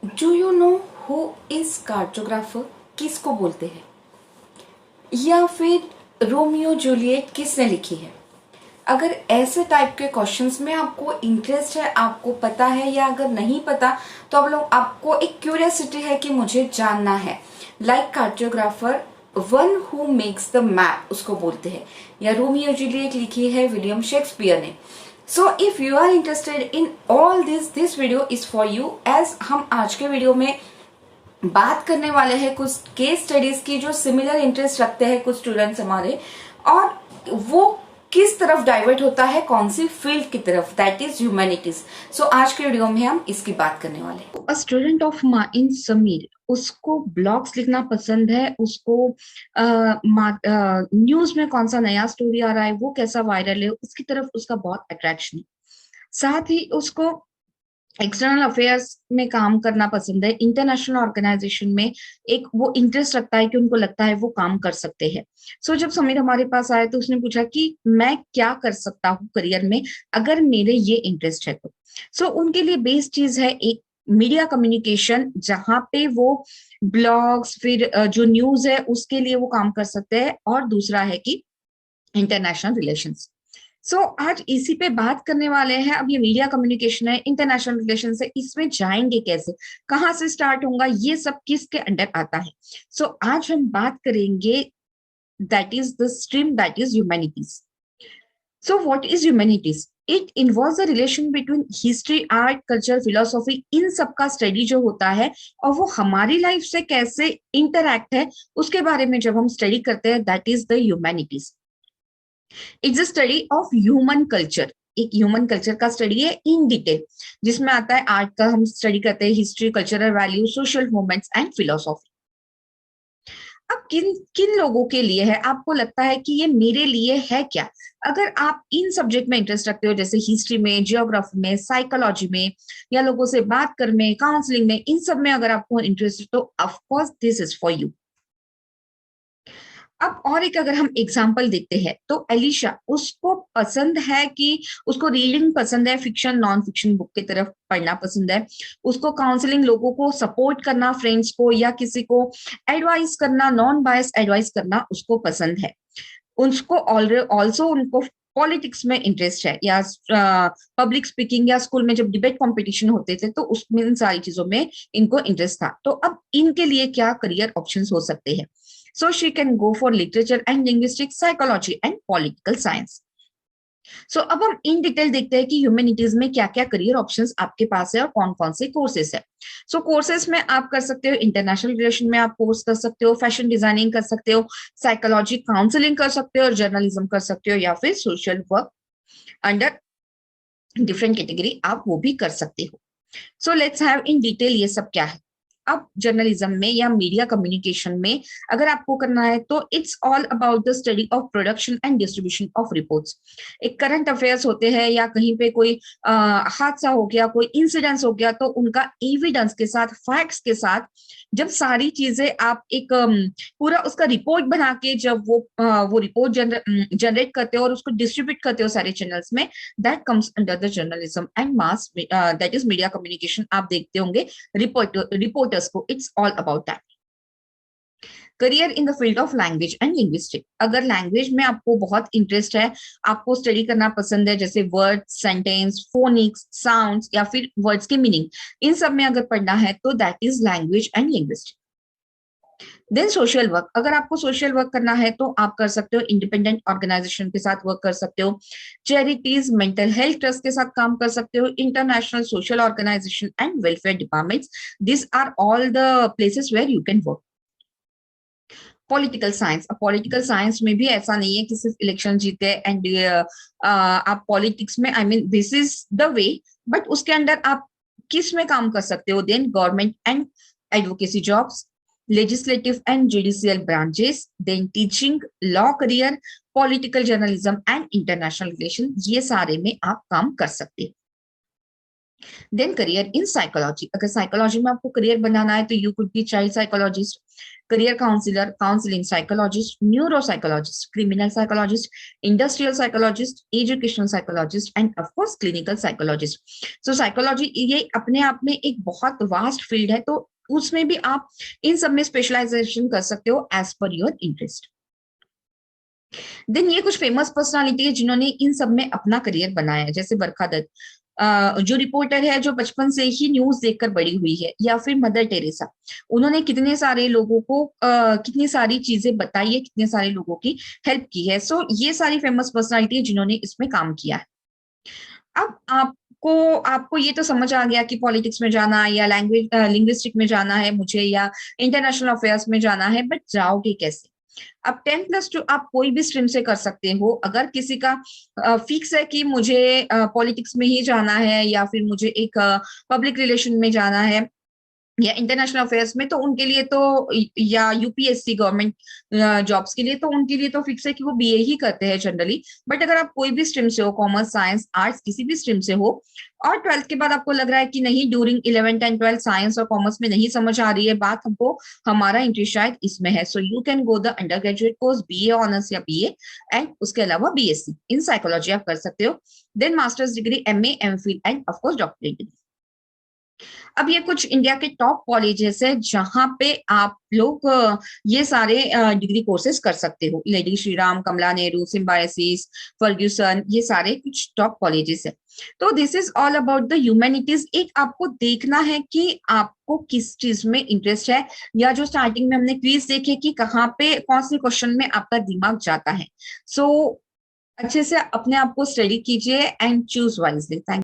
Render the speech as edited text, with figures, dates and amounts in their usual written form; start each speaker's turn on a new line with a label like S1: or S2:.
S1: Do you know who is cartographer? किसको बोलते हैं? या फिर रोमियो जूलियट किसने लिखी है? अगर ऐसे टाइप के क्वेश्चंस में आपको इंटरेस्ट है, आपको पता है, या अगर नहीं पता तो आप लोग आपको एक क्यूरियोसिटी है कि मुझे जानना है, like cartographer one who makes the map उसको बोलते हैं, या रोमियो जूलियट लिखी है विलियम शेक्सपियर ने। So if you are interested in all this video is for you, as हम आज के वीडियो में बात करने वाले हैं कुछ केस स्टडीज की जो सिमिलर इंटरेस्ट रखते हैं कुछ स्टूडेंट्स हमारे, और वो किस तरफ डाइवर्ट होता है, कौन सी फील्ड की तरफ, दैट इज ह्यूमैनिटीज। सो आज के वीडियो में हम इसकी बात करने वाले हैं।
S2: A student of mine Sameer, उसको ब्लॉग्स लिखना पसंद है। उसको न्यूज में कौन सा नया स्टोरी आ रहा है, वो कैसा वायरल है, उसकी तरफ उसका बहुत अट्रैक्शन है। साथ ही उसको एक्सटर्नल अफेयर्स में काम करना पसंद है। इंटरनेशनल ऑर्गेनाइजेशन में एक वो इंटरेस्ट रखता है कि उनको लगता है वो काम कर सकते हैं। जब समीर हमारे पास आया तो उसने पूछा कि मैं क्या कर सकता हूँ करियर में अगर मेरे ये इंटरेस्ट है तो। उनके लिए बेस्ट चीज है एक मीडिया कम्युनिकेशन, जहाँ पे वो ब्लॉग्स फिर जो न्यूज है उसके लिए वो काम कर सकते हैं, और दूसरा है कि इंटरनेशनल रिलेशंस। आज इसी पे बात करने वाले हैं। अब ये मीडिया कम्युनिकेशन है, इंटरनेशनल रिलेशन है, इसमें जाएंगे कैसे, कहाँ से स्टार्ट होगा, ये सब किसके अंडर आता है। आज हम बात करेंगे that is the stream that is humanities. What is humanities? It involves the relation between history, art, culture, philosophy, इन सब का स्टडी जो होता है, और वो हमारी लाइफ से कैसे इंटरैक्ट है उसके बारे में जब हम स्टडी करते हैं, that is the humanities. It's a study of human culture. एक ह्यूमन कल्चर का स्टडी है इन डिटेल, जिसमें आता है आर्ट का हम स्टडी करते हैं, history, cultural value, social movements and philosophy. अब किन किन लोगों के लिए है, आपको लगता है कि ये मेरे लिए है क्या? अगर आप इन सब्जेक्ट में इंटरेस्ट रखते हो, जैसे हिस्ट्री में, जियोग्राफी में, साइकोलॉजी में, या लोगों से बात करने में, काउंसलिंग में, इन सब में अगर आपको इंटरेस्ट है तो of course this is for you. अब और एक अगर हम एग्जाम्पल देखते हैं तो एलिशा, उसको पसंद है कि उसको रीडिंग पसंद है, फिक्शन नॉन फिक्शन बुक की तरफ पढ़ना पसंद है। उसको काउंसलिंग, लोगों को सपोर्ट करना, फ्रेंड्स को या किसी को एडवाइस करना, नॉन बायस एडवाइस करना उसको पसंद है। उसको ऑल्सो उनको पॉलिटिक्स में इंटरेस्ट है, या पब्लिक स्पीकिंग, या स्कूल में जब डिबेट कंपटीशन होते थे तो उसमें इन सारी चीजों में इनको इंटरेस्ट था। तो अब इनके लिए क्या करियर ऑप्शंस हो सकते हैं? She can go for literature and linguistics, psychology and political science. अब हम इन डिटेल देखते हैं कि ह्यूमैनिटीज में क्या क्या करियर ऑप्शंस आपके पास है और कौन कौन से कोर्सेस है। कोर्सेस में आप कर सकते हो, इंटरनेशनल रिलेशन में आप कोर्स कर सकते हो, फैशन डिजाइनिंग कर सकते हो, साइकोलॉजी काउंसलिंग कर सकते हो, और जर्नलिज्म कर सकते हो, या फिर social work under different category आप वो भी कर सकते हो। लेट्स हैव इन डिटेल ये सब क्या है। अब जर्नलिज्म में या मीडिया कम्युनिकेशन में अगर आपको करना है तो it's all about the study of production and distribution of reports. एक करंट अफेयर्स होते हैं, या कहीं पे कोई हादसा हो गया, कोई इंसिडेंस हो गया, तो उनका एविडेंस के साथ, फैक्ट्स के साथ, जब सारी चीजें आप एक पूरा उसका रिपोर्ट बना के जब वो रिपोर्ट जनरेट करते हो और उसको डिस्ट्रीब्यूट करते हो सारे चैनल्स में, that comes under the journalism and mass, that is media communication. आप देखते होंगे रिपोर्टर्स को, it's all about that. Career in the field of language and linguistic, अगर लैंग्वेज में आपको बहुत इंटरेस्ट है, आपको स्टडी करना पसंद है, जैसे वर्ड, सेंटेंस, फोनिक्स, साउंड्स, या फिर वर्ड्स के मीनिंग, इन सब में अगर पढ़ना है तो that is language and linguistic. Then social work, अगर आपको सोशल वर्क करना है तो आप कर सकते हो, इंडिपेंडेंट ऑर्गेनाइजेशन के साथ वर्क कर सकते हो, चैरिटीज, मेंटल हेल्थ ट्रस्ट के साथ काम कर सकते हो, international social organisation and welfare departments, this are all the places where you can work. Political science, अब पॉलिटिकल साइंस में भी ऐसा नहीं है कि सिर्फ इलेक्शन जीते एंड आप पॉलिटिक्स में, I mean this is the way, but उसके अंदर आप किस में काम कर सकते हो? Then government and advocacy jobs, legislative and judicial branches, then teaching, law career, political journalism and international relation, ये सारे में आप काम कर सकते हैं। देन करियर इन साइकोलॉजी, अगर साइकोलॉजी में आपको करियर बनाना है तो you could be child psychologist, career counsellor, counselling psychologist, neuro psychologist, criminal psychologist, industrial psychologist, educational psychologist and of course clinical psychologist. So psychology ये अपने आप में एक बहुत वास्ट फील्ड है, तो उसमें भी आप इन सब में स्पेशलाइजेशन कर सकते हो as per your interest. Then ये कुछ फेमस पर्सनालिटी है जिन्होंने इन सब में अपना करियर बनाया है, जैसे बरखा दत्त, जो रिपोर्टर है जो बचपन से ही न्यूज देखकर बड़ी हुई है, या फिर मदर टेरेसा, उन्होंने कितने सारे लोगों को कितनी सारी चीजें बताई है, कितने सारे लोगों की हेल्प की है। सो ये सारी फेमस पर्सनालिटी है जिन्होंने इसमें काम किया है। अब आपको ये तो समझ आ गया कि पॉलिटिक्स में जाना है या लैंग्वेज लिंग्विस्टिक में जाना है मुझे, या इंटरनेशनल अफेयर्स में जाना है, बट जाओगे कैसे? अब 10+2 आप कोई भी स्ट्रीम से कर सकते हो। अगर किसी का फिक्स है कि मुझे पॉलिटिक्स में ही जाना है, या फिर मुझे एक पब्लिक रिलेशन में जाना है, या इंटरनेशनल अफेयर्स में, तो उनके लिए तो, या यूपीएससी गवर्नमेंट जॉब्स के लिए, तो उनके लिए तो फिक्स है कि वो बीए ही करते हैं जनरली। बट अगर आप कोई भी स्ट्रीम से हो, कॉमर्स, साइंस, आर्ट्स, किसी भी स्ट्रीम से हो, और 12th के बाद आपको लग रहा है कि नहीं, during 11th and 12th science और कॉमर्स में नहीं समझ आ रही है बात, हमको हमारा इंटरेस्ट शायद इसमें है, so you can go the undergraduate course, BA honours या बीए, एंड उसके अलावा बीएससी इन साइकोलॉजी आप कर सकते हो। Then masters degree, MA, MPhil and of course doctorate degree. अब ये कुछ इंडिया के टॉप कॉलेजेस है जहां पे आप लोग ये सारे डिग्री कोर्सेज कर सकते हो। लेडी श्रीराम, कमला नेहरू, सिम्बायोसिस, फर्ग्यूसन, ये सारे कुछ टॉप कॉलेजेस है। तो this is all about the humanities. एक आपको देखना है कि आपको किस चीज में इंटरेस्ट है, या जो स्टार्टिंग में हमने क्विज देखे कि कहाँ पे कौन से क्वेश्चन में आपका दिमाग जाता है। सो अच्छे से अपने आप को स्टडी कीजिए एंड चूज वाइजली। थैंक